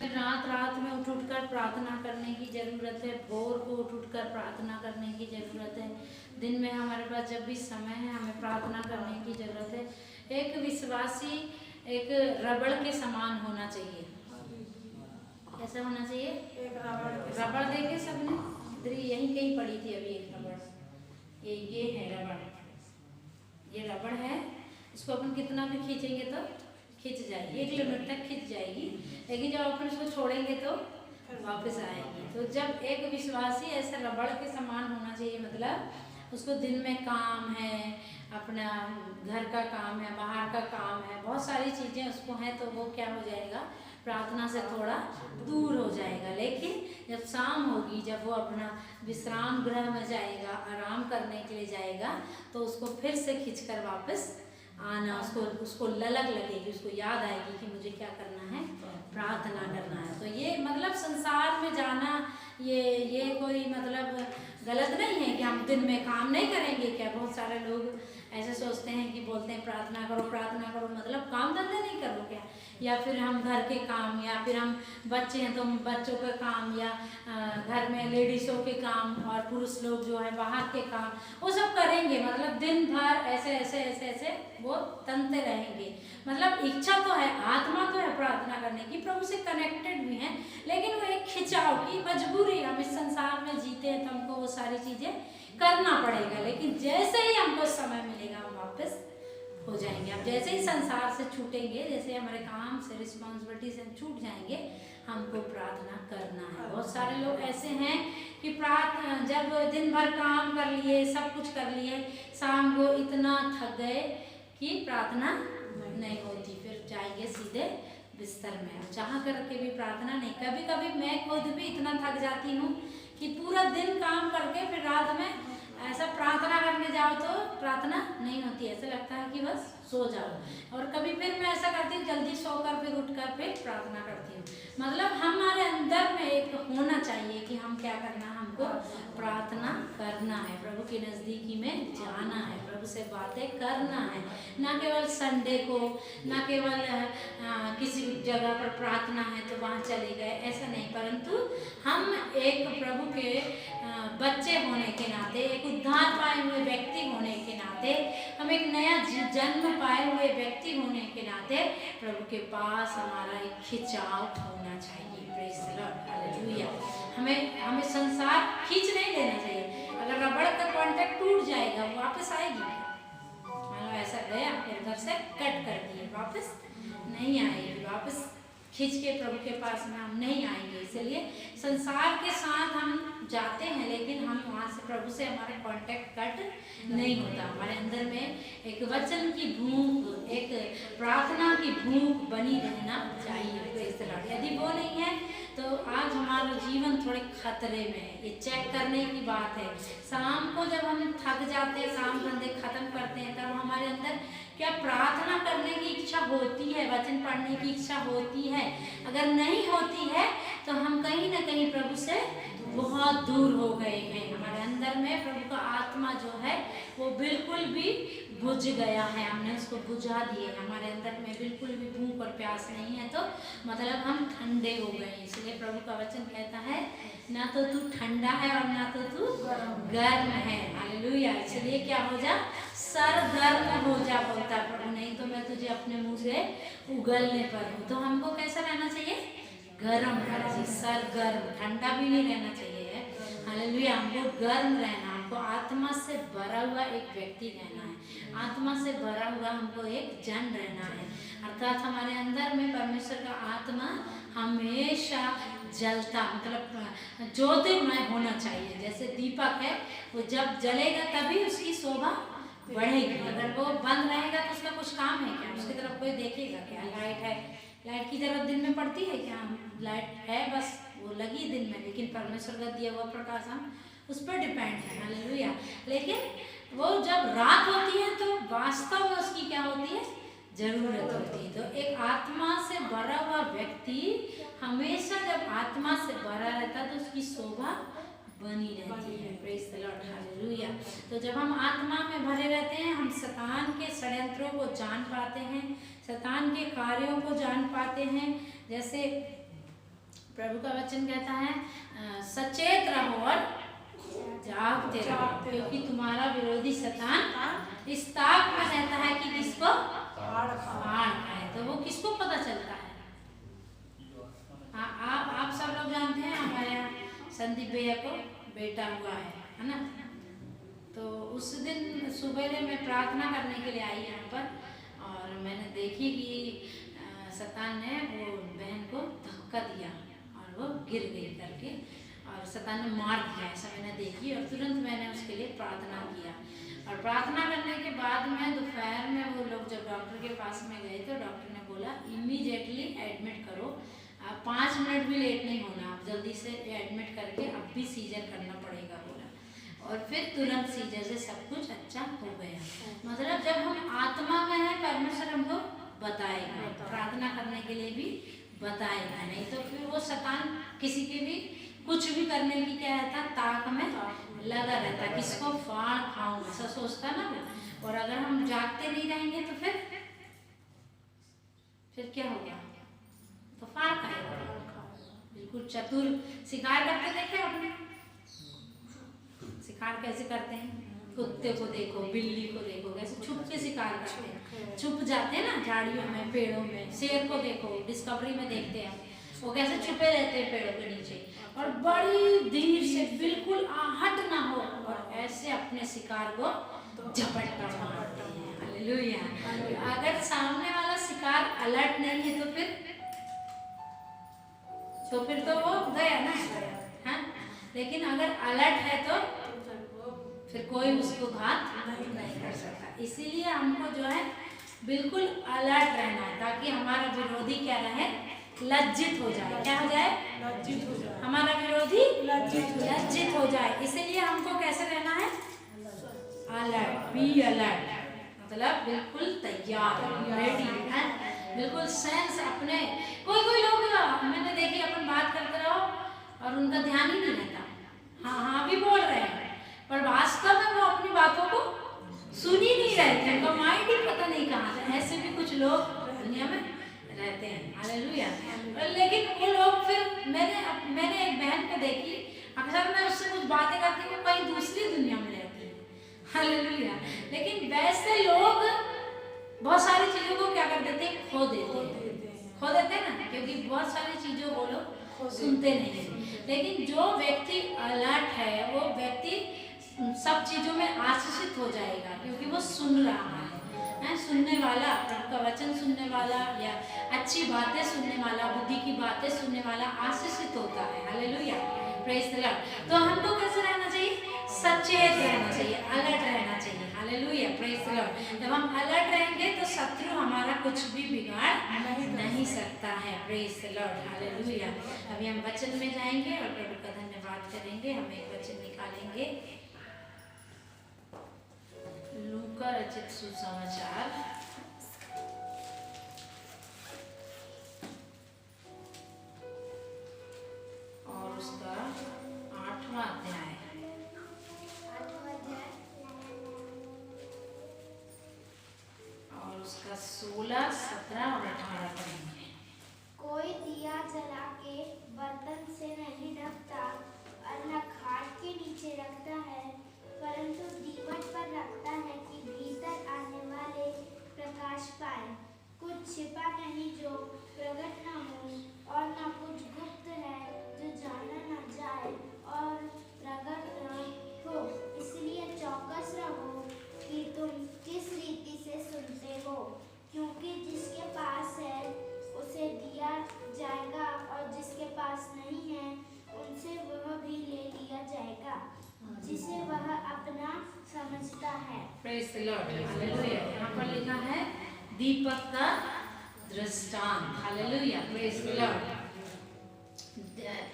रात रात में उठ कर प्रार्थना करने की ज़रूरत है, भोर को उठ कर प्रार्थना करने की ज़रूरत है। दिन में हमारे पास जब भी समय है हमें प्रार्थना करने की ज़रूरत है। एक विश्वासी एक रबड़ के समान होना चाहिए। कैसा होना चाहिए? एक रबड़ देखे सबने, इधर यहीं कहीं पड़ी थी अभी एक रबड़। ये है रबड़, ये रबड़ है। इसको अपन कितना भी खींचेंगे तो खिंच जाएगी, 1 किलोमीटर तक खिंच जाएगी, लेकिन जब अपन इसको छोड़ेंगे तो वापस आएगी। तो जब एक विश्वासी ऐसा रबड़ के समान होना चाहिए, मतलब उसको दिन में काम है, अपना घर का काम है, बाहर का काम है, बहुत सारी चीज़ें उसको हैं, तो वो क्या हो जाएगा, प्रार्थना से थोड़ा दूर हो जाएगा। लेकिन जब शाम होगी, जब वो अपना विश्राम गृह में जाएगा, आराम करने के लिए जाएगा, तो उसको फिर से खींचकर वापस आना, उसको ललक लगेगी, उसको याद आएगी कि मुझे क्या करना है, प्रार्थना करना है। तो ये मतलब संसार में जाना ये कोई मतलब गलत नहीं है कि हम दिन में काम नहीं करेंगे। क्या बहुत सारे लोग ऐसे सोचते हैं कि बोलते हैं प्रार्थना करो, मतलब काम धंधे नहीं करो क्या, या फिर हम घर के काम, या फिर हम बच्चे हैं तो बच्चों के काम, या घर में लेडीज़ों के काम, और पुरुष लोग जो है बाहर के काम, वो सब करेंगे। मतलब दिन भर ऐसे ऐसे ऐसे ऐसे वो तनते रहेंगे। मतलब इच्छा तो है, आत्मा तो है प्रार्थना करने की, प्रभु से कनेक्टेड भी हैं, लेकिन वो एक खिंचाव की मजबूरी, हम इस संसार में जीते हैं तो हमको वो सारी चीज़ें करना पड़ेगा। लेकिन जैसे ही हमको समय मिलेगा हम वापस हो जाएंगे। अब जैसे ही संसार से छूटेंगे, जैसे हमारे काम से, रिस्पॉन्सिबिलिटी से हम छूट जाएंगे, हमको प्रार्थना करना है। बहुत सारे लोग ऐसे हैं कि जब दिन भर काम कर लिए, सब कुछ कर लिए, शाम को इतना थक गए कि प्रार्थना नहीं होती, फिर जाएंगे सीधे बिस्तर में, चाह करके भी प्रार्थना नहीं। कभी कभी मैं खुद भी इतना थक जाती हूँ कि पूरा दिन काम करके फिर रात में ऐसा प्रार्थना करने जाओ तो प्रार्थना नहीं होती, ऐसा लगता है कि बस सो जाओ। और कभी फिर मैं ऐसा करती हूँ, जल्दी सोकर फिर उठकर फिर प्रार्थना करती हूँ। मतलब हमारे अंदर में एक होना चाहिए कि हम क्या करना, हमको प्रार्थना करना है, प्रभु की नज़दीकी में जाना है, प्रभु से बातें करना है। ना केवल संडे को, ना केवल किसी जगह पर प्रार्थना है तो वहाँ चले गए, ऐसा नहीं, परंतु हम एक प्रभु के बच्चे होने के नाते, एक उद्धार पाए हुए व्यक्ति होने के नाते, हम एक नया जन्म पाए हुए व्यक्ति होने के नाते प्रभु के पास हमारा एक खिंचाव होना चाहिए। Praise the lord, hallelujah. हमें संसार खींच नहीं लेना चाहिए। अगर रबड़ का कांटेक्ट टूट जाएगा, वो वापस आएगी क्या? मतलब ऐसा गया फिर उधर से कट कर दिए, वापस नहीं आएगी, वापस खींच के प्रभु के पास में हम नहीं आएंगे। इसलिए संसार के साथ हम जाते हैं, लेकिन हम वहाँ से, प्रभु से हमारा कांटेक्ट कट नहीं होता। हमारे अंदर में एक वचन की भूख, एक प्रार्थना की भूख बनी रहना चाहिए। यदि वो नहीं है तो आज हमारा जीवन थोड़े खतरे में है। ये चेक करने की बात है। शाम को जब हम थक जाते हैं, काम धंधे खत्म करते हैं, तब हमारे अंदर क्या प्रार्थना करने की इच्छा होती है, वचन पढ़ने की इच्छा होती है? अगर नहीं होती है तो हम कहीं ना कहीं प्रभु से बहुत दूर हो गए हैं। हमारे अंदर में प्रभु का आत्मा जो है वो बिल्कुल भी बुझ गया है, हमने उसको बुझा दिए। हमारे अंदर में बिल्कुल भी भूख और प्यास नहीं है, तो मतलब हम ठंडे हो गए। इसलिए प्रभु का वचन कहता है, ना तो तू ठंडा है और ना तो तू गर्म है। हालेलुया। इसलिए क्या हो जा, सरगर्म हो जा, बोलता प्रभु, नहीं तो मैं तुझे अपने मुंह से उगलने पर हूँ। तो हमको कैसा रहना चाहिए? गर्म रहना चाहिए, सरगर्म, ठंडा भी नहीं रहना चाहिए। हालेलुया। हमको गर्म रहना, हमको आत्मा से भरा हुआ एक व्यक्ति रहना है, आत्मा से भरा हुआ हमको एक जन रहना है। अर्थात हमारे अंदर में परमेश्वर का आत्मा हमेशा जलता, मतलब ज्योतिर्मय होना चाहिए। जैसे दीपक है, वो जब जलेगा तभी उसकी शोभा बढ़ेगी। अगर वो बंद रहेगा तो उसका कुछ काम है क्या? उसकी तरफ कोई देखेगा क्या? लाइट है, लाइट की जरूरत दिन में पड़ती है क्या? लाइट है, बस वो लगी दिन में, लेकिन परमेश्वर का दिया हुआ प्रकाश हम उस पर डिपेंड है। हालेलुया। लेकिन वो जब रात होती है तो वास्तव में उसकी क्या होती है? जरूरत होती है। तो एक आत्मा से भरा हुआ व्यक्ति हमेशा जब आत्मा से भरा रहता है तो उसकी शोभा बनी रहती है। Praise the lord, hallelujah. तो जब हम आत्मा में भरे रहते हैं, हम शैतान के षड्यंत्रों को जान पाते हैं, शैतान के कार्यों को जान पाते हैं। जैसे प्रभु का वचन कहता है सचेत रहो और जागते रहो, क्योंकि तुम्हारा विरोधी शैतान इस ताक में रहता है कि किसको फाड़ खाए। तो वो किसको पता चलता है? आप सब लोग जानते हैं हमारे यहाँ संदीप भैया को बेटा हुआ है ना। तो उस दिन सुबह मैं प्रार्थना करने के लिए आई यहाँ पर, और मैंने देखी कि शैतान ने वो बहन को धक्का दिया और वो गिर गई करके, और शैतान ने मार दिया, ऐसा मैंने देखी। और तुरंत मैंने उसके लिए प्रार्थना किया, और प्रार्थना करने के बाद में दोपहर में वो लोग जब डॉक्टर के पास में गए तो डॉक्टर ने बोला इमीडिएटली एडमिट करो, 5 मिनट भी लेट नहीं होना, आप जल्दी से एडमिट करके अब भी सीजर करना पड़ेगा बोला। और फिर तुरंत सीजर से सब कुछ अच्छा हो गया। मतलब जब हम आत्मा में हैं परमेश्वर हमको बताएगा, प्रार्थना करने के लिए भी बताएगा, नहीं तो फिर वो शैतान किसी के भी कुछ भी करने की क्या रहता ताक में लगा रहता, किसको फाड़ खाऊं ऐसा सोचता ना वो। और अगर हम जागते नहीं रहेंगे तो फिर क्या होगा? तो फाड़ खाएगा। बिल्कुल चतुर शिकार करते देखे आपने? शिकार कैसे करते हैं? कुत्ते को देखो, बिल्ली को देखो, कैसे छुप के शिकार करते हैं, छुप जाते हैं ना झाड़ियों में, पेड़ों में। शेर को देखो, डिस्कवरी में देखते हैं वो कैसे छुपे रहते हैं पेड़ों के नीचे, और बड़ी देर से बिल्कुल आहट ना हो और ऐसे अपने शिकार को झपट कर मारते हैं। हालेलुया। अगर सामने वाला शिकार अलर्ट नहीं है तो फिर तो वो गया ना, हाँ? लेकिन अगर अलर्ट है तो फिर कोई उसको घात नहीं कर सकता। इसीलिए हमको जो है बिल्कुल अलर्ट रहना है, ताकि हमारा विरोधी क्या रहे? लज्जित हो जाए। क्या हो जाए? लज्जित हो जाए। हमारा विरोधी लज्जित हो जाए। इसीलिए हमको कैसे रहना है? अलर्ट, बी अलर्ट, मतलब बिल्कुल तैयार, रेडी है, बिल्कुल सेंस अपने। कोई लोग मैंने देखी अपन बात करते रहो और उनका ध्यान ही नहीं रहता, हाँ भी बोल रहे हैं, पर वास्तव में वो अपनी बातों को सुन ही नहीं रहे थे, उनका माइंड ही पता नहीं कहाँ था। ऐसे भी कुछ लोग दुनिया में रहते हैं। हालेलुया। लेकिन वो लोग फिर मैंने एक बहन को देखी, अक्सर मैं उससे कुछ बातें करती हूँ, कहीं दूसरी दुनिया में रहती है। हालेलुया। लेकिन वैसे लोग बहुत सारी चीजों को क्या कर देते हैं? खो देते हैं ना, क्योंकि बहुत सारी चीजों को लोग सुनते नहीं हैं। लेकिन जो व्यक्ति अलर्ट है वो व्यक्ति सब चीजों में आशीषित हो जाएगा, क्योंकि वो सुन रहा है, सुनने वाला, प्रभु का वचन सुनने वाला या अच्छी बातें सुनने वाला, बुद्धि की बातें सुनने वाला आशीषित होता है। Hallelujah, praise the Lord. तो हमको कैसे रहना चाहिए? सचेत रहना चाहिए, अलर्ट रहना चाहिए। Hallelujah, praise the Lord. जब हम अलर्ट रहेंगे तो शत्रु हमारा कुछ भी बिगाड़ नहीं सकता है। Praise the lord, hallelujah. अभी हम वचन में जाएंगे और प्रभु का धन्यवाद करेंगे। हम एक वचन निकालेंगे, लूका रचित सुसमाचार और उसका 8वां अध्याय और उसका 16, 17 और 18 पढ़ेंगे। कोई दिया जला के बर्तन से नहीं ढकता और न खाट के नीचे रखता है, परंतु दीवट पर रखता है कि भीतर आने वाले प्रकाश पाए। कुछ छिपा नहीं जो प्रकट न हो, और न कुछ गुप्त है जो जाना न जाए और प्रकट न हो। इसलिए चौकस रहो कि तुम किस रीति से सुनते हो, क्योंकि जिसके पास है उसे दिया जाएगा और जिसके पास नहीं है उनसे वह भी ले लिया जाएगा, जिसे वह अपना समझता है। Praise the lord, hallelujah. यहाँ पर लिखा है दीपक का दृष्टांत। Hallelujah, praise the Lord.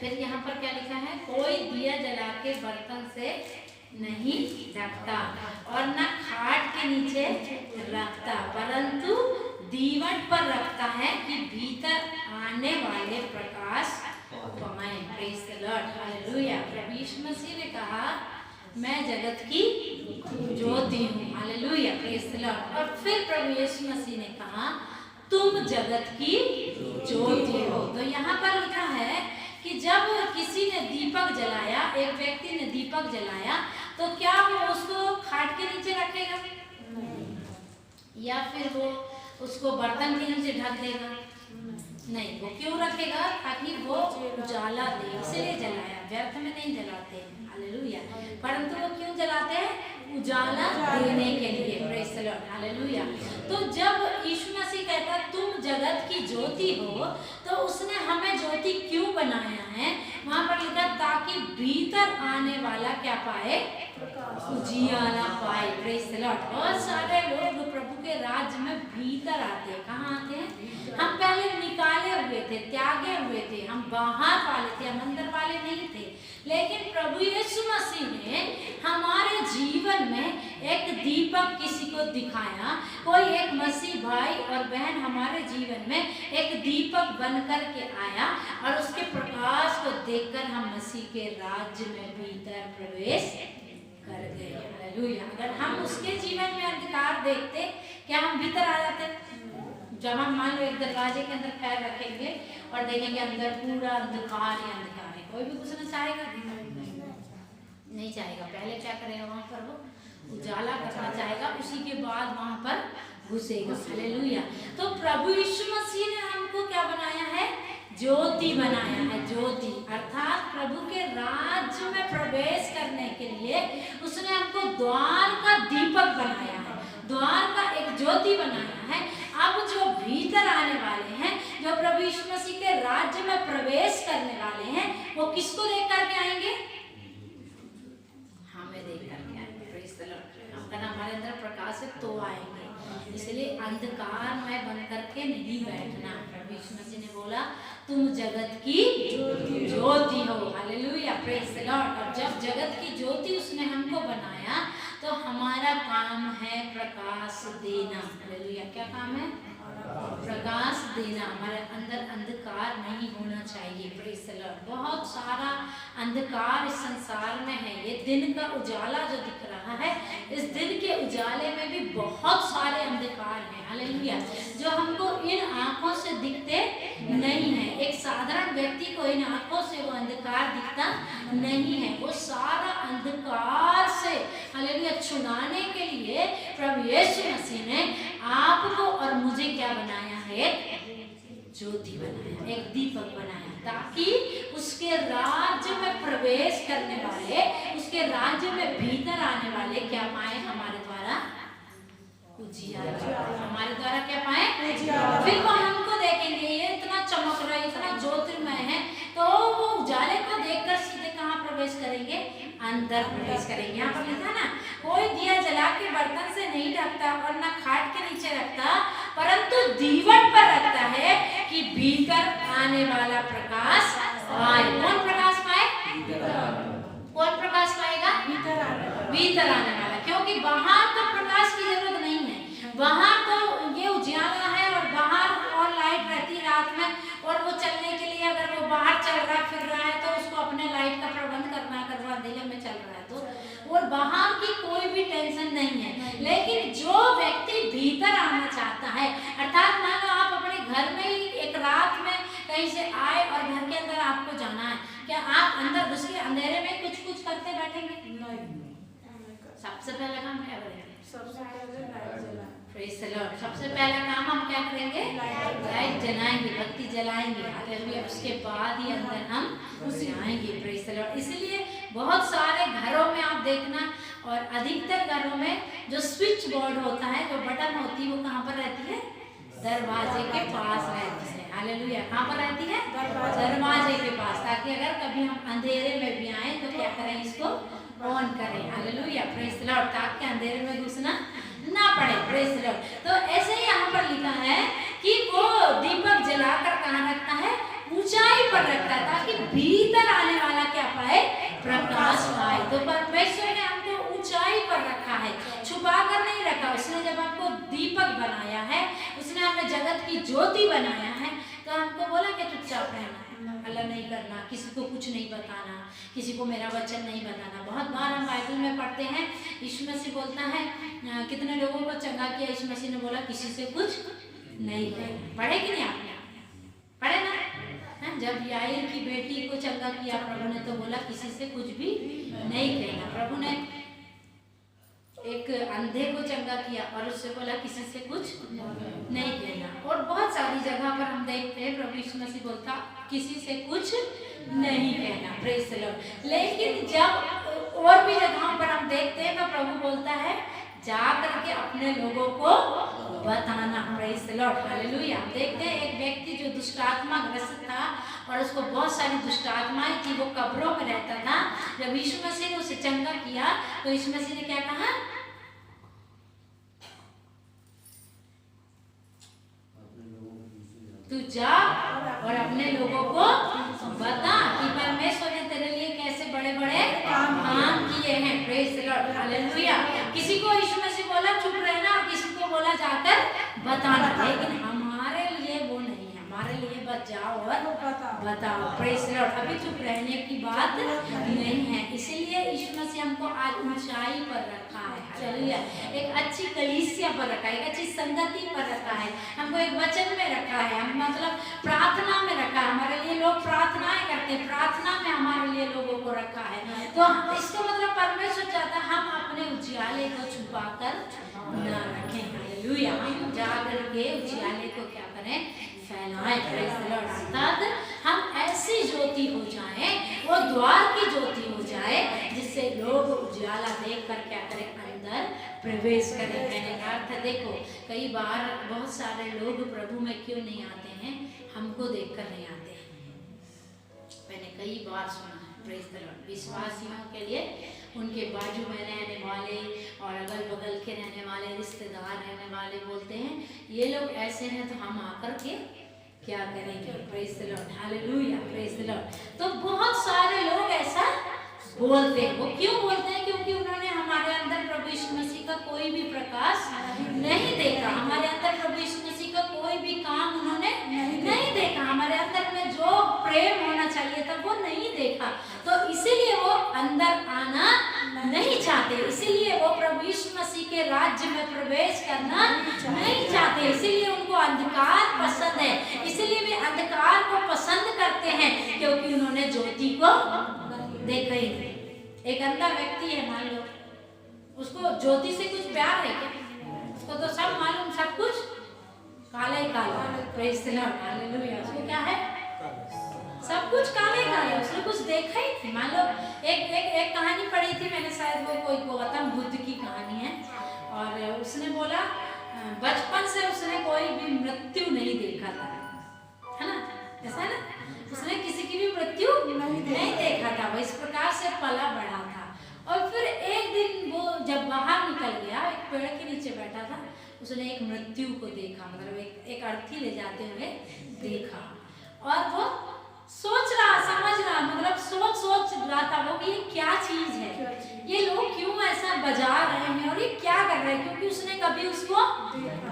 फिर यहाँ पर क्या लिखा है? कोई दिया जला के बर्तन से नहीं ढकता और न खाट के नीचे रखता, परंतु दीवट पर रखता है कि भीतर आने वाले प्रकाश पाए। Praise the lord, hallelujah. प्रभु यीशु मसीह ने कहा मैं जगत की ज्योति हूँ। Hallelujah, praise the lord. और फिर प्रभु यीशु मसीह ने कहा तुम जगत की ज्योति हो। तो यहाँ पर लिखा है जब किसी ने दीपक जलाया, एक व्यक्ति ने दीपक जलाया, तो क्या वो उसको खाट के नीचे रखेगा या फिर वो उसको बर्तन के नीचे ढक देगा? नहीं, वो क्यों रखेगा? ताकि वो उजाला दे, इसलिए जलाया, व्यर्थ में नहीं जलाते हैं, हालेलुया। परंतु वो क्यों जलाते हैं? उजाला देने के लिए, प्रेज़ द लॉर्ड, हालेलुया। तो जब यीशु मसीह कहता तुम जगत की ज्योति हो, तो उसने हमें ज्योति क्यों बनाया है? वहां पर लिखा ताकि भीतर आने वाला क्या पाए? उजियाला पाए, प्रेज़ द लॉर्ड। बहुत सारे लोग प्रभु के राज्य में भीतर आते हैं। कहाँ आते हैं? हम पहले निकाले हुए थे, त्यागे हुए थे, हम बाहर वाले थे, हम अंदर वाले नहीं थे। लेकिन प्रभु यीशु मसीह ने हमारे जीवन में एक दीपक किसी को दिखाया, कोई एक मसीह भाई और बहन हमारे जीवन में एक दीपक बनकर के आया और उसके प्रकाश को देखकर हम मसीह के राज्य में भीतर प्रवेश कर गए, हालेलुया। अगर हम उसके जीवन में अंधकार देखते, क्या हम भीतर आ जाते? जब हम मान लो एक दरवाजे के अंदर पैर रखेंगे और देखेंगे अंदर पूरा अंधकार ही अंधकार है, कोई भी घुसना चाहेगा? नहीं चाहेगा। पहले क्या करेगा? वहां पर वो उजाला करना चाहेगा, उसी के बाद वहां पर घुसेगा, हालेलुया। तो प्रभु यीशु मसीह ने हमको क्या बनाया है? ज्योति बनाया है, ज्योति। अर्थात प्रभु के राज्य में प्रवेश करने के लिए उसने हमको द्वार का दीपक बनाया है, द्वार का एक ज्योति बनाया है। अब जो भीतर आने वाले हैं, जो प्रभु यीशु मसीह के राज्य में प्रवेश करने वाले हैं, वो किसको देख करके आएंगे? हमें देख करके आएंगे, प्रेज़ द लॉर्ड। अगर हमारे अंदर प्रकाश है तो आएंगे, इसलिए अंधकार में बन करके नहीं बैठना। प्रभु यीशु मसीह ने बोला तुम जगत की ज्योति हो, हालेलुया, प्रेज़ द लॉर्ड। और जब जगत की ज्योति उसने हमको बनाया तो हमारा काम है प्रकाश देना, हालेलुया। क्या काम है? प्रकाश देना। हमारे अंदर अंधकार नहीं होना चाहिए, प्रेज़ द लॉर्ड। बहुत सारा अंधकार इस संसार में है। ये दिन का उजाला जो दिख रहा है, इस दिन के उजाले में भी बहुत सारे अंधकार हैं, हालेलुया, जो हमको इन आंखों से दिखते नहीं है। एक साधारण व्यक्ति को इन आंखों से वो अंधकार दिखता नहीं है। वो सारा अंधकार से, हालेलुया, छुड़ाने के लिए प्रभु यीशु मसीह ने आपको और मुझे क्या बनाया है? एक ज्योति बनाया, एक दीपक बनाया, ताकि उसके राज्य में प्रवेश करने वाले, उसके राज्य में भीतर आने वाले क्या पाए? हमारे द्वारा उजियाला। हमारे द्वारा क्या पाए? उजियाला। फिर वो हमको देखेंगे, ये इतना चमक रहा है, इतना ज्योतिर्मय है, तो वो उजाले को देखकर सीधे कहाँ प्रवेश करेंगे? अंदर प्रवेश करेंगे। यहाँ पर लिखा ना, कोई दिया जला के बर्तन से नहीं ढकता और न खाट के नीचे रखता, परंतु दीवट पर रखता है कि भीतर आने वाला प्रकाश पाए। कौन प्रकाश पाए? कौन प्रकाश पाएगा? भीतर आने वाला। क्योंकि बाहर तो प्रकाश की जरूरत नहीं है, बाहर तो ये उजियाला है और बाहर और लाइट रहती है रात में, और वो चलने के लिए अगर वो बाहर चल रहा फिर रहा है तो उसको अपने लाइट का प्रबंध करना, अगर वो अंधेरे में चल रहा है तो, और बाहर की कोई भी टेंशन नहीं है। लेकिन जो व्यक्ति भीतर आना चाहता है, अर्थात मान लो आप अपने घर में ही एक रात में कहीं से आए और घर के अंदर आपको जाना है, क्या आप अंदर घुस के अंधेरे में कुछ कुछ करते बैठेंगे? सबसे पहला काम क्या करेंगे? Praise the Lord. सबसे पहला काम हम क्या करेंगे? लाइट जलाएंगे, बत्ती जलाएंगे, हालेलुया। उसके बाद ही अंदर हम जाएंगे, प्रेज़ द लॉर्ड। इसलिए बहुत सारे घरों में आप देखना, और अधिकतर घरों में जो स्विच बोर्ड होता है, जो बटन होती है, वो कहाँ पर रहती है? दरवाजे के पास रहती है, हालेलुया। कहाँ पर रहती है? दरवाजे के पास, ताकि अगर कभी हम अंधेरे में भी आए तो क्या करें? इसको ऑन करें, हालेलुया, प्रेज़ द लॉर्ड, ताकि अंधेरे में घुसना ना पड़े, प्रेज़ द लॉर्ड। तो ऐसे ही यहाँ पर लिखा है कि वो दीपक जलाकर कहाँ रखता है? ऊंचाई पर रखता है, ताकि भीतर आने वाला क्या पाए? प्रकाश पाए। तो परमेश्वर ने हमको ऊंचाई पर रखा है, छुपा कर नहीं रखा। उसने जब हमको दीपक बनाया है, उसने हमें जगत की ज्योति बनाया है, तो हमको बोला कि चुपचाप रहना, हल्ला नहीं करना, किसी को कुछ नहीं बताना, किसी को मेरा वचन नहीं बताना। बहुत बार हम बाइबल में पढ़ते हैं, यीशु मसीह बोलता है, कितने लोगों को चंगा किया, यीशु मसीह ने बोला किसी से कुछ नहीं कहना। पढ़े कि नहीं आपने? पढ़े ना? जब याईर की बेटी को चंगा किया प्रभु ने, तो बोला किसी से कुछ भी नहीं कहना। प्रभु ने एक अंधे को चंगा किया और उससे बोला किसी से कुछ नहीं कहना। और बहुत सारी जगह पर हम देखते हैं प्रभु यीशु मसीह बोलता किसी से कुछ नहीं कहना, प्रेज द लॉर्ड। लेकिन जब और भी जगहों पर हम देखते हैं तो प्रभु बोलता है जा करके अपने लोगों को बताना, प्रेज द लॉर्ड, हालेलुया। देखते हैं एक व्यक्ति जो दुष्ट आत्मा ग्रसित था और उसको बहुत सारी दुष्ट आत्माएं थी, वो कब्रों में रहता था। जब यीशु मसीह ने उसे चंगा किया तो यीशु मसीह ने क्या कहा, तू जा और अपने लोगों को बता कि परमेश्वर ने तेरे लिए कैसे बड़े बड़े काम किए हैं, प्रेज द लॉर्ड, हालेलुया। किसी को यीशु मसीह बोला चुप रहना और किसी को बोला जाकर बताना, लेकिन हमारे लिए वो नहीं है, हमारे लिए बस जाओ और बताओ, प्रेज द लॉर्ड। अभी चुप रहने की बात नहीं है। इसीलिए यीशु मसीह हमको आज ऊंचाई पर रखा है, चलिए एक अच्छी कलीसिया पर रखा है, एक अच्छी संगति पर रखा है, हमको एक वचन में रखा है, हम मतलब प्रार्थना में रखा है। हमारे लिए लोग प्रार्थनाएं करते हैं, प्रार्थना में हमारे लिए लोगों को रखा है। तो इसका मतलब परमेश्वर चाहता है हम अपने उजियाले को छुपा कर न रखें, हालेलुया। हम जाकर के उजियाले को क्या करें, फैलाएं, प्रेज द लॉर्ड। अर्थात हम ऐसी ज्योति हो जाएं, वो द्वार की ज्योति हो जाए जिससे लोग उजाला देख कर क्या करें, अंदर प्रवेश करें। कहने का अर्थ देखो, कई बार बहुत सारे लोग प्रभु में क्यों नहीं आते हैं, हमको देखकर नहीं आते हैं। मैंने कई बार सुना है, प्रेज द लॉर्ड। विश्वासियों के लिए उनके बाजू में रहने वाले और अगल बगल के रहने वाले, रिश्तेदार रहने वाले बोलते हैं ये लोग ऐसे हैं तो हम आकर के क्या करेंगे, praise the lord, hallelujah, praise the Lord. तो बहुत सारे लोग ऐसा बोलते हैं। वो क्यों बोलते हैं, क्योंकि उन्होंने हमारे अंदर प्रभु यीशु मसीह का कोई भी प्रकाश नहीं देखा, हमारे अंदर प्रभु यीशु मसीह का कोई भी काम उन्होंने नहीं देखा, हमारे अंदर में जो प्रेम होना चाहिए था वो नहीं देखा। तो इसीलिए वो अंदर आना नहीं चाहते, इसीलिए वो प्रभु यीशु मसीह के राज्य में प्रवेश करना नहीं चाहते, इसीलिए उनको अंधकार पसंद है, इसीलिए वे अंधकार को पसंद करते हैं क्योंकि उन्होंने ज्योति को देखा ही नहीं। एक अंधा व्यक्ति है, मान लो उसको ज्योति से कुछ प्यार है क्या, उसको तो सब मालूम, सब कुछ काला ही काला, प्रेज द लॉर्ड, हालेलुया। उसको क्या है, सब कुछ काला ही काला, उसने कुछ देखा ही नहीं। मान लो एक कहानी पढ़ी थी मैंने, शायद वो कोई गौतम बुद्ध की कहानी है, और उसने बोला बचपन से उसने कोई भी मृत्यु नहीं देखा था, है ना, ऐसा है ना, उसने किसी की भी मृत्यु नहीं देखा था, वो इस प्रकार से पला बढ़ा था। और फिर एक दिन वो जब बाहर निकल गया, एक पेड़ के नीचे बैठा था, उसने एक मृत्यु को देखा, मतलब एक अर्थी ले जाते हुए देखा, और वो सोच रहा, समझ रहा, मतलब सोच रहा था वो कि ये क्या चीज है, ये लोग क्यों ऐसा बजा रहे हैं और ये क्या कर रहे हैं, क्योंकि उसने कभी उसको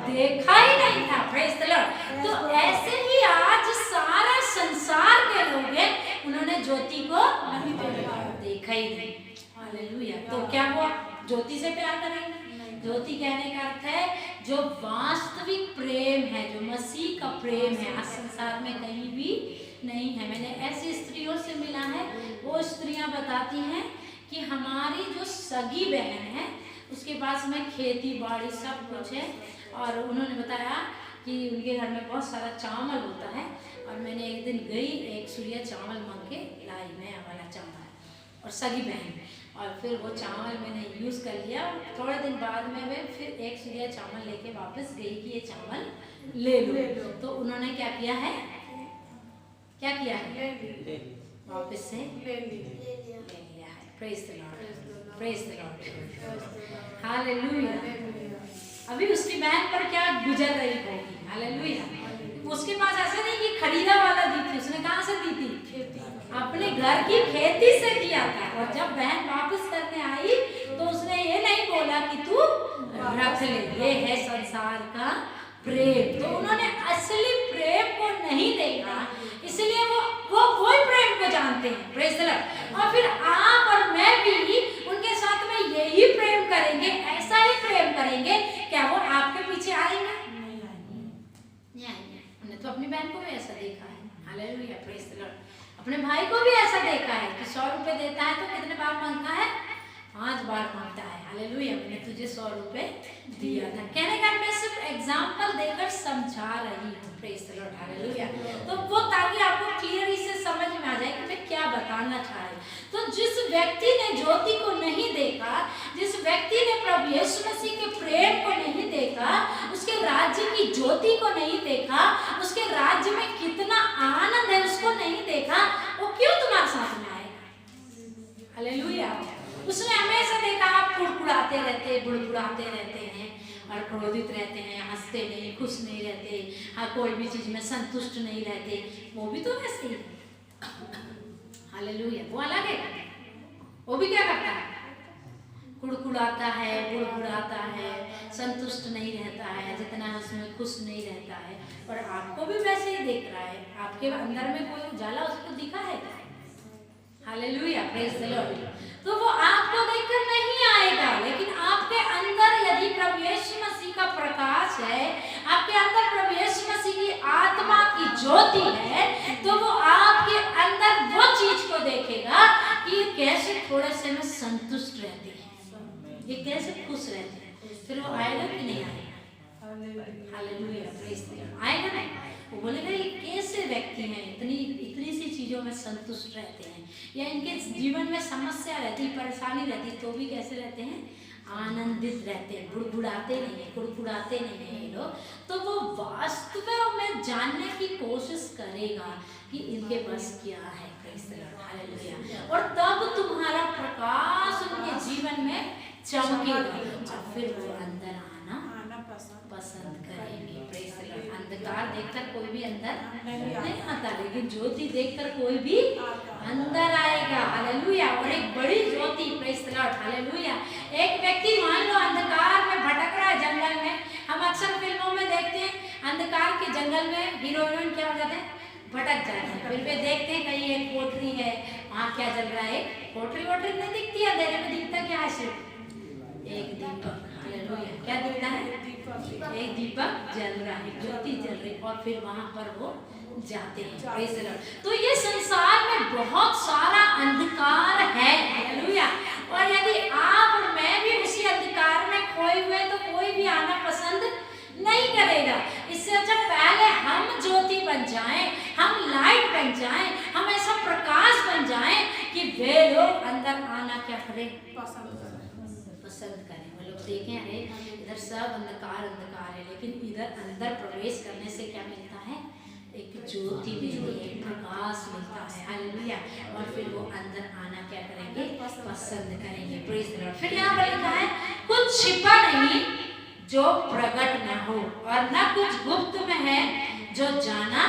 देखा ही नहीं था, प्रेज द लॉर्ड। तो ऐसे ही आज सारा संसार के लोग हैं, उन्होंने ज्योति को देखा ही नहीं, हालेलुया। तो क्या वो ज्योति से प्यार करेंगे? ज्योति कहने का अर्थ है जो वास्तविक प्रेम है, जो मसीह का प्रेम है, आज संसार में कहीं भी नहीं है। मैंने ऐसी स्त्रियों से मिला है, वो स्त्रियां बताती हैं कि हमारी जो सगी बहन है उसके पास में खेती बाड़ी सब कुछ है, और उन्होंने बताया कि उनके घर में बहुत सारा चावल होता है, और मैंने एक दिन गई, एक सुरिया चावल मांग के लाई, नया वाला चावल, और सगी बहन, और फिर वो चावल मैंने यूज़ कर लिया। थोड़े दिन बाद में वे फिर एक सुरिया चावल लेके वापस गई कि ये चावल ले लो, तो उन्होंने क्या किया है, क्या किया है, वापस से ले लिया है, praise the Lord, praise the lord, hallelujah. अभी उसकी बहन पर क्या गुजर रही होगी, हालेलुया। उसके पास ऐसा नहीं कि खरीदा वाला दी थी, उसने कहाँ से दी थी, अपने घर की खेती से किया था। और जब बहन वापस करने आई तो उसने ये नहीं बोला कि तू रख ले, ये है संसार का प्रेम। तो उन्होंने असली प्रेम को नहीं देखा, इसलिए वो वही प्रेम को जानते हैं, प्रेज द लॉर्ड। और फिर आप और मैं भी उनके साथ में यही प्रेम करेंगे, ऐसा ही प्रेम करेंगे, क्या वो आपके पीछे आएंगे? नहीं आएंगे। हमने तो अपनी बहन को भी ऐसा देखा है, हालेलुया, प्रेज द लॉर्ड। अपने भाई को भी ऐसा देखा है कि 100 रुपए देता है तो कितने बार मांगता है? 5 बार मांगता है। हालेलुया, मैंने तुझे 100 रुपए दिया था। कहने का मैं सिर्फ एग्जाम्पल देकर समझा रही हूँ, प्रेज द लॉर्ड, हालेलुया। तो वो ताकि आपको क्लियरली से समझ में आ जाए कि मैं क्या बताना चाह रही हूँ। तो जिस व्यक्ति ने ज्योति को नहीं देखा, जिस व्यक्ति ने प्रभु यीशु मसीह के प्रेम को नहीं देखा, उसके राज्य की ज्योति को नहीं देखा, उसके राज्य में कितना आनंद है उसको नहीं देखा, वो क्यों तुम्हारे साथ में आएगा? हालेलुया। उसने हमेशा देखा आप कुड़कुड़ाते रहते, बुड़बुड़ाते रहते हैं और क्रोधित रहते हैं, हंसते नहीं, खुश नहीं रहते, हाँ कोई भी चीज में संतुष्ट नहीं रहते, वो भी तो वैसे ही है। हालेलुया, वो अलग है। वो भी क्या करता है? कुड़कुड़ाता है, बुड़बुड़ाता है, संतुष्ट नहीं रहता है, जितना उसमें खुश नहीं रहता है। और आपको भी वैसे ही देख रहा है। आपके अंदर में कोई उजाला उसको दिखा है क्या? Hallelujah, praise the Lord. तो वो आपको देखकर नहीं आएगा, लेकिन आपके अंदर यदि प्रभु यीशु मसीह का प्रकाश है, आपके अंदर प्रभु यीशु मसीह की आत्मा की ज्योति है, तो वो आपके अंदर वो चीज को देखेगा कि कैसे थोड़े से में संतुष्ट रहते हैं, ये कैसे खुश रहते हैं। फिर वो आएगा कि नहीं आएगा? Hallelujah, praise the Lord. आएगा नहीं? वो बोलेगा ये कैसे व्यक्ति हैं, इतनी सी चीजों में संतुष्ट रहते हैं, या इनके जीवन में समस्या रहती, परेशानी रहती, तो भी कैसे रहते हैं? आनंदित रहते हैं, बुड़बुड़ाते नहीं है, कुड़कुड़ाते नहीं है ये लोग। तो वो वास्तव में जानने की कोशिश करेगा कि इनके पास क्या है, हालेलुया। और तब तुम्हारा प्रकाश उनके जीवन में चमकेगा और फिर वो अंदर आना पसंद करेंगे, प्रेज द लॉर्ड। अंधकार देखकर कोई भी अंदर नहीं आता, लेकिन ज्योति देखकर कोई भी अंदर आएगा, हालेलुया। और एक बड़ी ज्योति, प्रेज द लॉर्ड, हालेलुया। एक व्यक्ति मान लो अंधकार में भटक रहा है जंगल में। हम अक्सर फिल्मों में देखते हैं अंधकार के जंगल में हीरो हीरोइन क्या हो जाते हैं? भटक जाते हैं। फिर वे देखते हैं कहीं एक कोठरी है, वहाँ क्या जल रहा है? कोठरी वोठरी नहीं दिखती है, अंधेरे में दिखता क्या है? सिर्फ एक दीपक, हालेलुया। क्या दिखता है? एक दीपक जल रहा है, ज्योति जल रही, और फिर वहां पर वो जाते हैं, प्रेज द लॉर्ड। तो ये संसार में बहुत सारा अंधकार है, हालेलुया। और यदि आप और मैं भी उसी अंधकार में खोए हुए, तो कोई भी आना पसंद नहीं करेगा। इससे अच्छा पहले हम ज्योति बन जाएं, हम लाइट बन जाएं, हम ऐसा प्रकाश बन जाएं कि वे लोग अंदर आना क्या करें? पसंद करें। वो लोग देखें अरे इधर सब अंधकार अंधकार है, लेकिन इधर अंदर प्रवेश करने से क्या मिलता है? एक ज्योति मिलती है, प्रकाश मिलता है, हालेलुया। और फिर वो अंदर आना क्या करेंगे? पसंद करेंगे, प्रेज द लॉर्ड। फिर यहाँ पर लिखा है कुछ छिपा नहीं जो प्रकट न हो, और न कुछ गुप्त में है जो जाना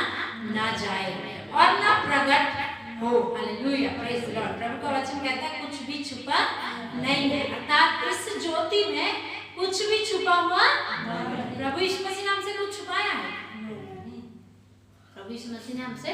ना जाए और न प्रकट हो, हालेलुया, प्रेज द लॉर्ड। प्रभु का वचन कहता है कुछ भी छुपा नहीं है, अर्थात इस ज्योति में कुछ भी छुपा हुआ। प्रभु यीशु मसीह ने हमसे कुछ छुपाया है? प्रभु यीशु मसीह ने हमसे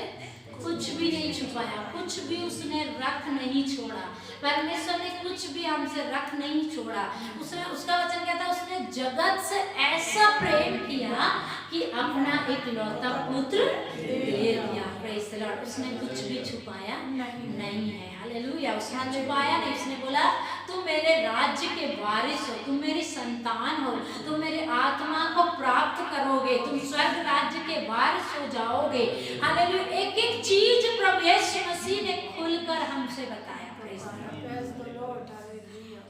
कुछ भी नहीं छुपाया, कुछ भी उसने रख नहीं छोड़ा। परमेश्वर ने कुछ भी हमसे रख नहीं छोड़ा। उसने, उसका वचन कहता है उसने जगत से ऐसा प्रेम किया कि अपना एक लौता पुत्र दे दिया, प्रेज द लॉर्ड। उसने कुछ भी छुपाया नहीं है, हालेलुया। उसने छुपाया नहीं, उसने बोला तुम मेरे राज्य के वारिस हो, तुम मेरी संतान हो, तुम मेरे आत्मा को प्राप्त करोगे, तुम स्वर्ग राज्य के वारिस हो जाओगे, हालेलुया। एक एक चीज प्रभु यीशु मसीह ने खुलकर हमसे बताया, प्रेज द लॉर्ड, हालेलुया।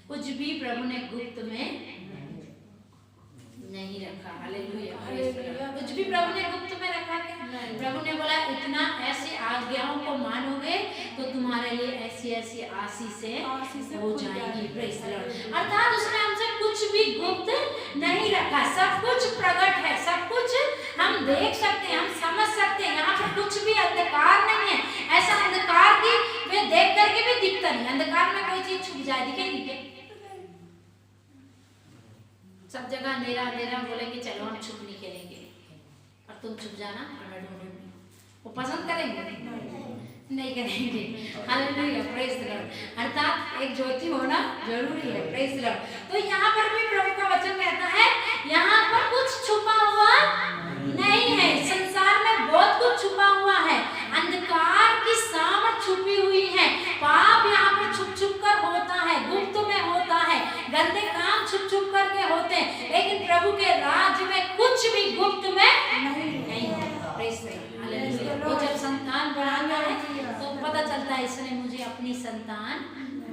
कुछ भी प्रभु ने गुप्त में नहीं रखा, हालेलुया। कुछ भी प्रभु ने गुप्त में रखा क्या? प्रभु ने बोला इतना ऐसे आज्ञाओं को मानोगे तो तुम्हारे लिए ऐसी ऐसी आशीषें हो जाएगी, प्रेज द लॉर्ड। अर्थात उसने हमसे कुछ भी गुप्त नहीं रखा, सब कुछ प्रकट है, सब कुछ हम देख सकते हैं, हम समझ सकते हैं। यहाँ पर कुछ भी अंधकार नहीं है, ऐसा अंधकार की वे देख करके भी दिखता नहीं। अंधकार में कोई चीज छुप जाए, दिखेगी क्या? सब जगह अंधेरा अंधेरा, बोलेंगे चलो हम छुप नहीं खेलेंगे, और तुम छुप जाना और मैं ढूंढूंगी, वो पसंद करेंगे? नहीं करेंगे, हालेलुया, प्रेज द लॉर्ड। अर्थात एक ज्योति होना जरूरी है, प्रेज द लॉर्ड। तो यहाँ पर भी प्रभु का वचन कहता है यहाँ पर कुछ छुपा हुआ नहीं है। संसार में पर बहुत कुछ छुपा हुआ है, अंधकार की सामर्थ छुपी हुई है, पाप यहाँ पर छुप छुप कर होता है, गुप्त में होता है, गंदे काम छुप छुप करके होते हैं, लेकिन प्रभु के राज्य में कुछ भी गुप्त में नहीं होता। Praise the lord, hallelujah. वो जब संतान बनाता है तो पता चलता है इसने मुझे अपनी संतान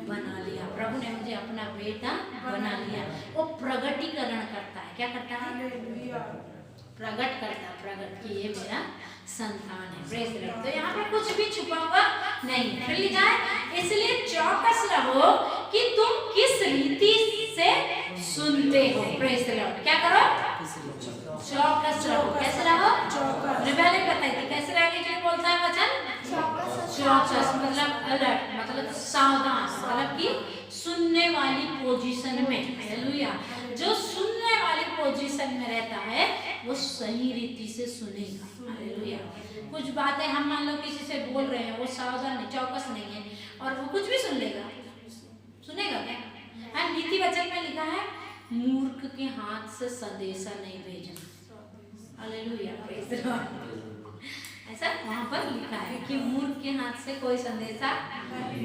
बना लिया, प्रभु ने मुझे अपना बेटा बना लिया। वो प्रगटीकरण करता है, क्या करता है? प्रकट करता, प्रकट कि ये मेरा संतान है। Praise the Lord. तो यहाँ पर कुछ भी छुपा हुआ नहीं। फिर लिखा है, इसलिए चौकस रहो कि तुम किस रीति से सुनते हो। Praise the Lord. क्या करो? चौकस रहो। कैसे रहो? मैंने पहले बताई थी कैसे रहने के लिए बोलता है वचन। चौकस मतलब अलर्ट, मतलब सावधान, मतलब कि सुनने वाली पोजीशन में। हालेलुया। जो सुनने वाली पोजीशन में रहता है वो सही रीति से सुनेगा। हालेलुया। कुछ बातें हम मान लो किसी से बोल रहे हैं, वो सावधान नहीं, चौकस नहीं है, और वो कुछ भी सुन लेगा, सुनेगा क्या? नीति वचन में लिखा है, मूर्ख के हाथ से संदेशा नहीं भेजना। Hallelujah, praise the Lord. ऐसा वहाँ पर लिखा है कि मूर्ख के हाथ से कोई संदेशा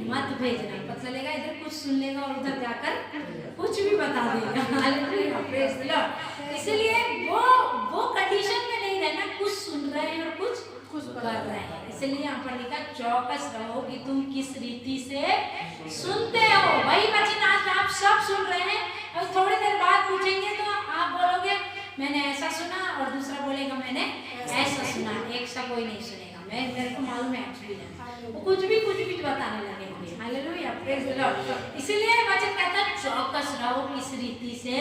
मत भेजना। पता चलेगा इधर कुछ सुन लेगा और उधर जाकर कुछ भी बता देगा। Hallelujah, praise the Lord. इसलिए वो कंडीशन में नहीं रहना, कुछ सुन रहे हैं और कुछ कर रहे हैं। इसलिए यहाँ पर लिखा, चौकस रहो कि तुम किस रीति से सुनते हो। वही वचन आज आप सब सुन रहे हैं, और थोड़ी देर बाद पूछेंगे तो आप बोलोगे मैंने ऐसा सुना, और दूसरा बोलेगा मैंने ऐसा सुना। एक सा कोई नहीं सुनेगा, मेरे को मालूम है एक्सपीरियंस। वो कुछ भी बताने लगेंगे। Hallelujah, praise the Lord. इसीलिए वचन कहता है चौकस रहो किस रीति से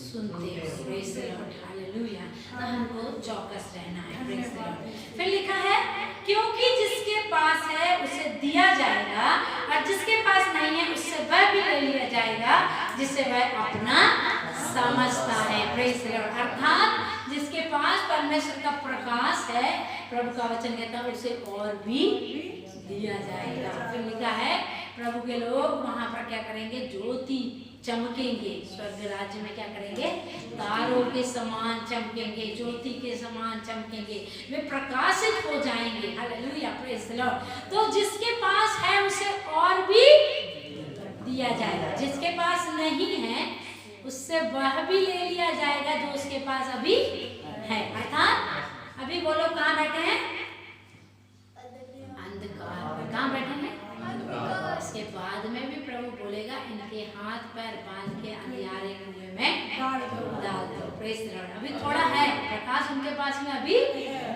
सुनते हो। Praise the lord, hallelujah. तो हमको चौकस रहना है। Praise the Lord. फिर लिखा है, क्योंकि जिसके पास है उसे दिया जाएगा, और जिसके पास नहीं है उससे वह भी ले लिया जाएगा जिसे वह अपना समझता है। Praise the Lord. अर्थात जिसके पास परमेश्वर का प्रकाश है, प्रभु का वचन कहता है उसे और भी दिया जाएगा। फिर लिखा है, प्रभु के लोग वहां पर क्या करेंगे? ज्योति चमकेंगे। स्वर्ग राज्य में क्या करेंगे? तारों के समान चमकेंगे, ज्योति के समान चमकेंगे, वे प्रकाशित हो जाएंगे। Hallelujah, praise the Lord. तो जिसके पास है उसे और भी दिया जाएगा, जिसके पास नहीं है उससे वह भी ले लिया जाएगा जो उसके पास अभी है। अर्थात अभी वो लोग कहाँ बैठे हैं? अंधकार। कहाँ बैठे हैं? इसके बाद में भी प्रभु बोलेगा, इनके हाथ पैर बांध के अंधियारे कुएं में डाल दो। Praise the Lord. अभी थोड़ा है प्रकाश उनके पास में, अभी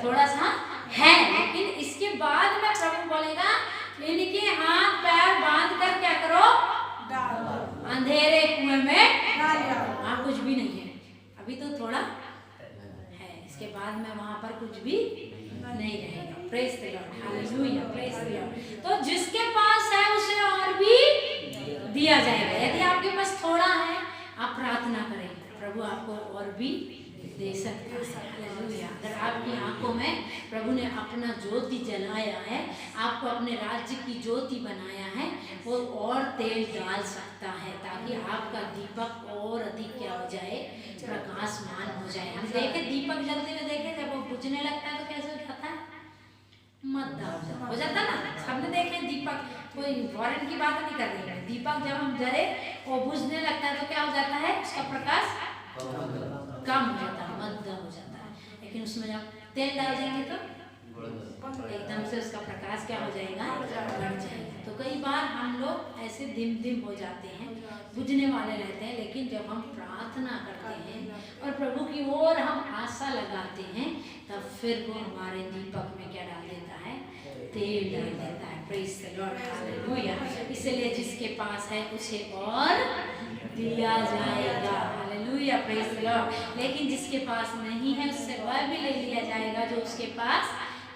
थोड़ा सा है, लेकिन इसके बाद में प्रभु बोलेगा, इनके हाथ पैर बांध कर क्या करो? अंधेरे कुएं में। वहाँ कुछ भी नहीं है, अभी तो थोड़ा है, इसके बाद में वहाँ पर कुछ भी नहीं रहेगा। Praise the lord, hallelujah, praise the Lord. तो जिसके पास है उसे और भी दिया जाएगा। यदि आपके पास थोड़ा है, आप प्रार्थना करें, प्रभु आपको और भी दे सकता है। हालेलुया। अगर आपकी आंखों में प्रभु ने अपना ज्योति जलाया है, आपको अपने राज्य की ज्योति बनाया है, वो और तेल डाल सकता है ताकि आपका दीपक और अधिक क्या हो जाए? प्रकाशमान हो जाए। हम देखे दीपक जलते हुए देखे, जब वो बुझने लगता है तो कैसे हो जाता है? मद्दा हो जाता ना। सबने देखे दीपक, कोई फॉरेन की बात नहीं कर रही है। दीपक जब हम जले वो बुझने लगता है तो क्या हो जाता है? उसका प्रकाश कम हो जाता है, मद्दा हो जाता है। लेकिन उसमें जब तेल डाल देंगे तो एकदम से उसका प्रकाश क्या हो जाएगा? बढ़ जाएगा। तो कई बार हम लोग ऐसे धिम हो जाते हैं, बुझने वाले रहते हैं, लेकिन जब हम प्रार्थना करते हैं और प्रभु की ओर हम आशा लगाते हैं, तब फिर वो हमारे दीपक में क्या डाल देता है? तेल डाल देता है। Praise the lord, hallelujah. इसलिए जिसके पास है उसे और दिया जाएगा। Hallelujah, praise the Lord. लेकिन जिसके पास नहीं है उससे वह भी ले लिया जाएगा जो उसके पास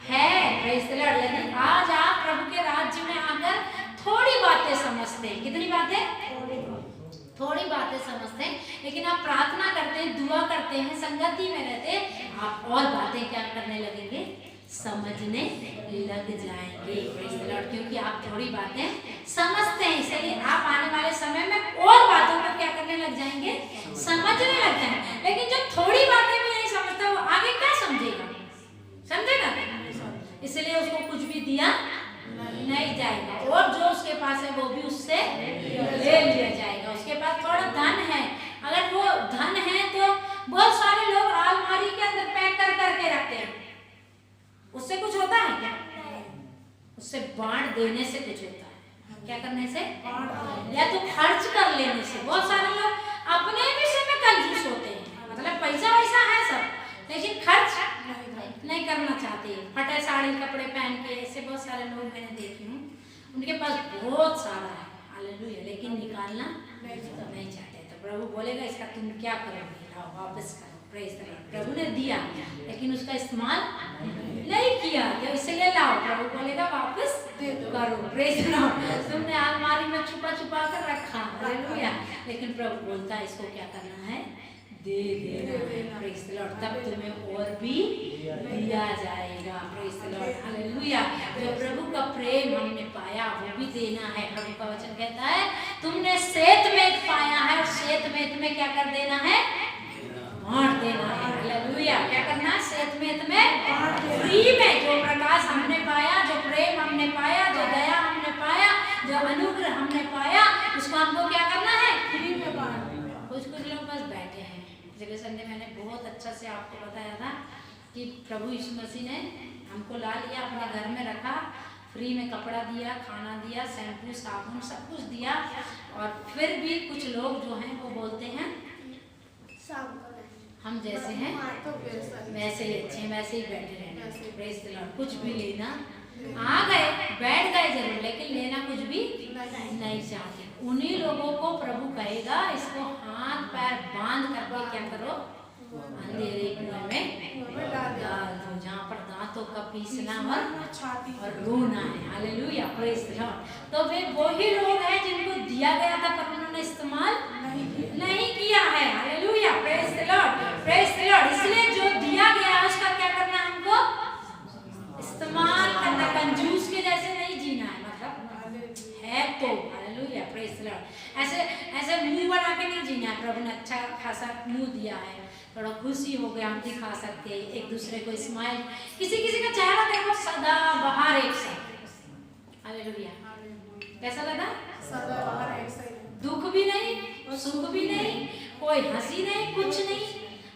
है। Praise the Lord. लेकिन आज आप प्रभु के राज्य में आकर थोड़ी बातें समझते हैं। कितनी बातें? थोड़ी बातें समझते हैं, लेकिन आप प्रार्थना करते हैं, दुआ करते हैं, संगति में रहते हैं, आप और बातें क्या करने लगेंगे? समझने लग जाएंगे। Praise the Lord. क्योंकि आप थोड़ी बातें समझते हैं, इसलिए आप आने वाले समय में और बातों को क्या करने लग जाएंगे? समझने लग जाएंगे। लेकिन जो थोड़ी बातें भी नहीं समझता वो आगे क्या समझेगा? समझेगा? इसलिए उसको कुछ भी दिया नहीं जाएगा, और जो उसके पास है वो भी उससे ले लिया जाएगा। उसके पास थोड़ा धन है, अगर वो धन है तो बहुत सारे लोग अलमारी के अंदर पैक कर करके रखते हैं, उससे कुछ होता है क्या? उससे बांट देने से कुछ होता है। क्या करने से? या तो खर्च कर लेने से। बहुत सारे लोग अपने विषय में कंजूस होते हैं, मतलब पैसा वैसा है सब, लेकिन खर्च नहीं करना चाहते। फटे साड़ी कपड़े पहन के ऐसे बहुत सारे लोग मैंने देखे हूँ, उनके पास बहुत सारा है, हालेलुया, लेकिन निकालना नहीं चाहते। तो प्रभु बोलेगा इसका तुम क्या करोगे? लाओ वापस करो, प्रेज द लॉर्ड। प्रभु ने दिया लेकिन उसका इस्तेमाल नहीं किया, तो इसलिए लाओ, प्रभु बोलेगा वापस करो, प्रेज द लॉर्ड। तुमने अलमारी में छुपा छुपा कर रखा, हालेलुया, लेकिन प्रभु बोलता है इसको क्या करना है? दे देना है, प्रेज द लॉर्ड, तब तुम्हें और भी दिया जाएगा, प्रेज द लॉर्ड, हालेलुया। जो प्रभु का प्रेम हमने पाया वो भी देना है। प्रभु का वचन कहता है तुमने श्वेत मेघ पाया है, और श्वेत मेघ में क्या कर देना है? बांट देना है, हालेलुया। क्या करना है? श्वेत मेघ में फ्री में जो प्रकाश हमने पाया, जो प्रेम हमने पाया, जो दया हमने पाया, जो अनुग्रह हमने पाया, उसको हमको क्या करना है? फ्री में बांट। कुछ लोग बस बैठे हैं। पिछले संडे मैंने बहुत अच्छा से आपको बताया था कि प्रभु यीशु मसीह ने हमको ला लिया, अपने घर में रखा, फ्री में कपड़ा दिया, खाना दिया, शैम्पू साबुन सब कुछ दिया, और फिर भी कुछ लोग जो हैं वो बोलते हैं हम जैसे हैं वैसे ही अच्छे हैं, वैसे ही बैठे रहना, प्रेज द लॉर्ड। कुछ भी लेना, आ गए बैठ गए जरूर, लेकिन लेना कुछ भी नहीं चाहते। उन्हीं लोगों को प्रभु कहेगा इसको हाथ पैर बांध करके क्या करो? अंधेरे कुएं में डाल दो, जहाँ पर दांतों का पीसना और रोना है, हालेलुया, प्रेज द लॉर्ड। तो वे वही लोग हैं जिनको दिया गया था पर उन्होंने इस्तेमाल नहीं किया है, hallelujah, praise the Lord, praise the Lord. इसलिए जो दिया गया उसका क्या करना है? हमको इस्तेमाल करना, कंजूस के जैसे नहीं जीना है, मतलब है तो, हालेलुया, प्रेज द लॉर्ड। ऐसे मुंह बना के नहीं जीना है। प्रभु ने अच्छा खासा मुंह दिया है, थोड़ा खुशी हो गया हम दिखा सकते हैं एक दूसरे को स्माइल। किसी का चेहरा देखो सदा बाहर एक सा, हालेलुया, कैसा लगा? सदा बाहर एक सा, दुख भी नहीं, सुख भी नहीं, कोई हंसी नहीं, कुछ नहीं,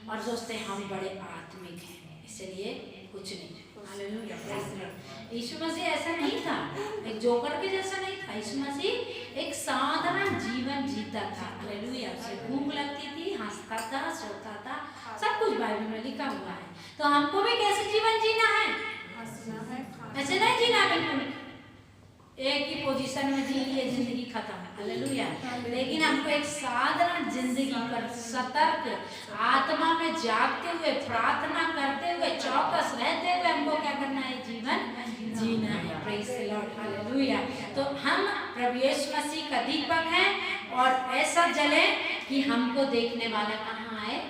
और सोचते हैं हम बड़े आत्मिक हैं, इसलिए कुछ नहीं, हालेलुया, प्रेज द लॉर्ड। यीशु मसीह ऐसा नहीं था, एक जोकर के जैसा नहीं था। यीशु मसीह एक साधारण जीवन जीता था, हालेलुया। उसे भूख लगती थी, हंसता था, सोता था, सब कुछ बाइबल में लिखा हुआ है। तो हमको भी कैसे जीवन जीना है? ऐसे नहीं जीना, बिल्कुल एक ही पोजीशन में जी लिए जिंदगी खत्म, हालेलुया। लेकिन हमको एक साधारण जिंदगी पर सतर्क आत्मा में जागते हुए, प्रार्थना करते हुए, चौकस रहते हुए हमको क्या करना है? जीवन जीना है, प्रेज द लॉर्ड, हालेलुया। तो हम प्रभु यीशु मसीह का दीपक हैं, और ऐसा जले कि हमको देखने वाला कहाँ आए?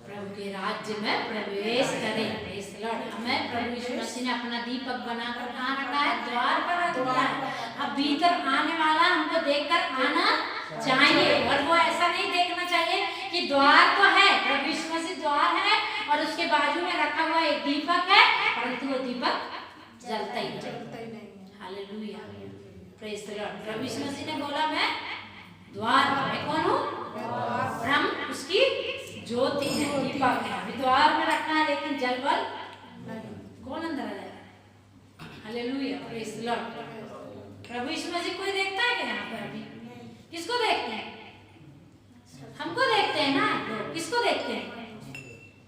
प्रभु के राज्य में प्रवेश करें, प्रेज द लॉर्ड। हमें प्रभु यीशु मसीह ने अपना दीपक बनाकर कहाँ रखा है? द्वार पर रख दिया है। अब भीतर आने वाला हमको देखकर आना चाहिए, और वो ऐसा नहीं देखना चाहिए कि द्वार तो है, प्रभु यीशु मसीह द्वार है और उसके बाजू में रखा हुआ एक दीपक है, परंतु वो दीपक जलता ही नहीं, हालेलुया, प्रेज द लॉर्ड। प्रभु यीशु मसीह ने बोला मैं द्वार, मैं कौन हूँ? और हम उसकी ज्योति है, दीपक है। अभी द्वार में रखना है लेकिन जलवल कौन अंदर आ जाएगा? Hallelujah, praise the lord. प्रभु यीशु मसीह कोई देखता है क्या यहाँ पर? अभी किसको देखते हैं? हमको देखते हैं ना लोग। किसको देखते हैं?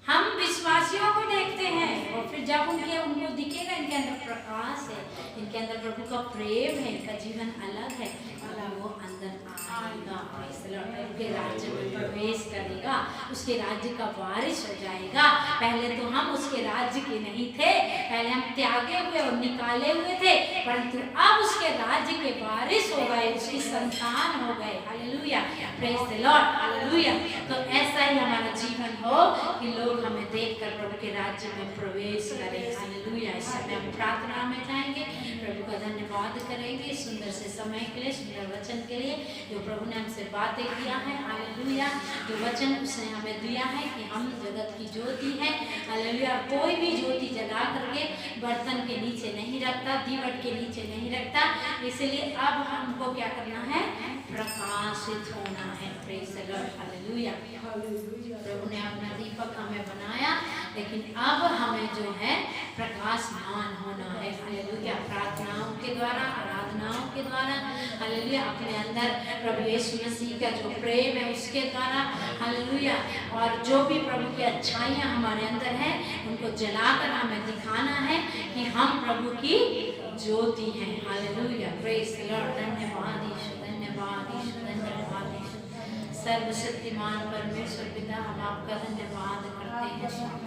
हम विश्वासियों को देखते हैं, और फिर जब उनको दिखेगा इनके अंदर प्रकाश है, इनके अंदर प्रभु का प्रेम है, इनका जीवन अलग है, वो अंदर आएगा, प्रभु के राज्य में प्रवेश करेगा, उसके राज्य का वारिस हो जाएगा। पहले तो हम उसके राज्य के नहीं थे, पहले हम त्यागे हुए और निकाले हुए थे, परंतु अब उसके राज्य के वारिस हो गए, उसकी संतान हो गए, hallelujah, praise the lord, hallelujah. तो ऐसा ही हमारा जीवन हो कि लोग हमें देखकर प्रभु के राज्य में प्रवेश करें, हालेलुया। इस समय हम प्रार्थना में जाएंगे, प्रभु का धन्यवाद करेंगे। सुंदर से समय के लिए, सुंदर वचन के लिए, जो प्रभु ने हमसे बातें किया है। हालेलुया। जो वचन उसने हमें दिया है कि हम जगत की ज्योति है। हालेलुया। कोई भी ज्योति जला करके बर्तन के नीचे नहीं रखता, दीवट के नीचे नहीं रखता। इसलिए अब हमको क्या करना है? प्रकाशित होना है। Praise the lord. हालेलुया। प्रभु ने अपना दीपक हमें बनाया, लेकिन अब हमें जो है प्रकाशमान होना है। हालेलुया। प्रार्थनाओं के द्वारा, आराधनाओं के द्वारा, हालेलुया, अपने अंदर प्रभु यीशु मसीह का जो प्रेम है उसके द्वारा, हालेलुया, और जो भी प्रभु की अच्छाइयाँ हमारे अंदर है उनको जलाकर हमें दिखाना है कि हम प्रभु की ज्योति हैं। हालेलुया। Praise the Lord. धन्यवाद यीशु, धन्यवाद यीशु, धन्यवाद यीशु। सर्वशक्तिमान परमेश्वर पिता, हम आपका धन्यवाद करते हैं स्वामी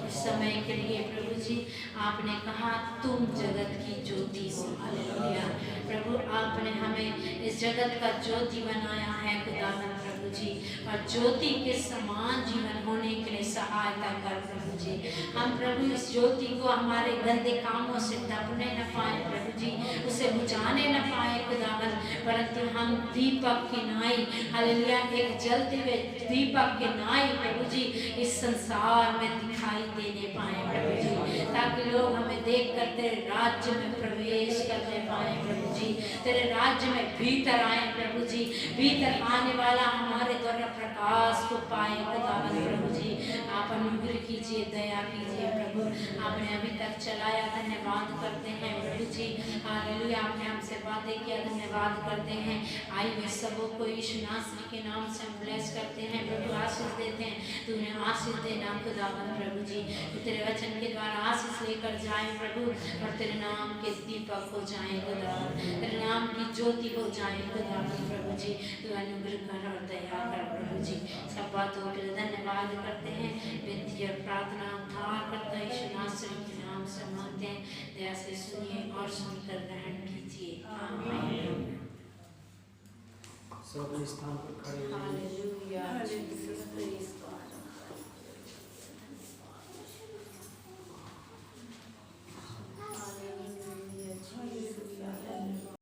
इस समय के लिए। प्रभु जी, आपने कहा तुम जगत की ज्योति हो। हालेलुया। प्रभु, आपने हमें इस जगत का ज्योति बनाया है खुदावन प्रभु जी, और ज्योति के समान जीवन होने के लिए सहायता कर प्रभु जी। हम प्रभु इस ज्योति को हमारे गंदे कामों से दबने न पाए प्रभु जी, उसे बुझाने न पाए खुदावन, परंतु हम दीपक की नाई, हालेलुया, एक जलते हुए दीपक के नाई प्रभु जी इस संसार में दिखाई देने पाए प्रभु जी, ताकि लोग हमें देख कर तेरे राज्य में प्रवेश करने पाए प्रभु जी, तेरे राज्य में भीतर आए प्रभु जी, भीतर आने वाला हमारे द्वारा प्रकाश को पाए खुदावन प्रभु जी। आप अनुग्रह कीजिए, दया कीजिए प्रभु। आपने अभी तक चलाया, धन्यवाद करते हैं प्रभु जी। हालेलुया। आपने हमसे बातें किया, धन्यवाद करते हैं। आई हुए सबों को यीशु नासरी के नाम से हम ब्लेस करते हैं प्रभु, आशीष देते हैं। तू उन्हें आशीष देना खुदावन प्रभु जी, तेरे वचन के द्वारा आशीष लेकर जाए प्रभु, और तेरे नाम के दीपक हो जाए खुदावन, तेरे नाम की ज्योति हो जाए खुदावन प्रभु जी। तू अनुग्रह कर और दया कर प्रभु जी। सब बातों के लिए धन्यवाद करते हैं। विनती और प्रार्थना उद्धार करता यीशु नासरी के नाम से मांगते हैं। दया से सुनिए और सुनकर ग्रहण कीजिए। आमीन। सब स्थान पर खड़े हालेलुया।